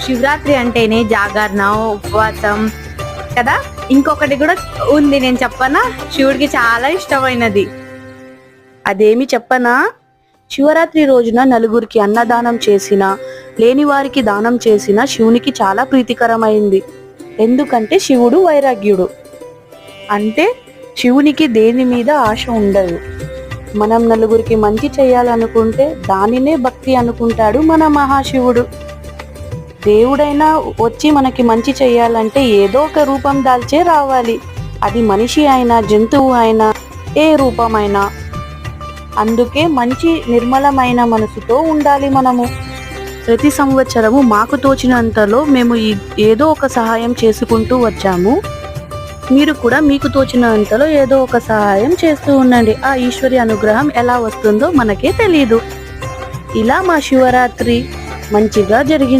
శివరాత్రి అంటేనే జాగరణ, ఉపవాసం కదా. ఇంకొకటి కూడా ఉంది, నేను చెప్పనా, శివుడికి చాలా ఇష్టమైనది. అదేమి చెప్పనా? శివరాత్రి రోజున నలుగురికి అన్నదానం చేసిన, లేని వారికి దానం చేసిన శివునికి చాలా ప్రీతికరమైంది. ఎందుకంటే శివుడు వైరాగ్యుడు. అంటే శివునికి దేని మీద ఆశ ఉండదు. మనం నలుగురికి మంచి చేయాలనుకుంటే దానినే భక్తి అనుకుంటాడు మన మహాశివుడు. దేవుడైనా వచ్చి మనకి మంచి చేయాలంటే ఏదో ఒక రూపం దాల్చే రావాలి. అది మనిషి అయినా, జంతువు అయినా, ఏ రూపమైనా. అందుకే మంచి నిర్మలమైన మనసుతో ఉండాలి మనము. ప్రతి సంవత్సరము మాకు తోచినంతలో మేము ఏదో ఒక సహాయం చేసుకుంటూ వచ్చాము. మీరు కూడా మీకు తోచినంతలో ఏదో ఒక సహాయం చేస్తూ ఉండండి. ఆ ఈశ్వరి అనుగ్రహం ఎలా వస్తుందో మనకే తెలియదు. ఇలా మా శివరాత్రి మంచిగా జరిగింది.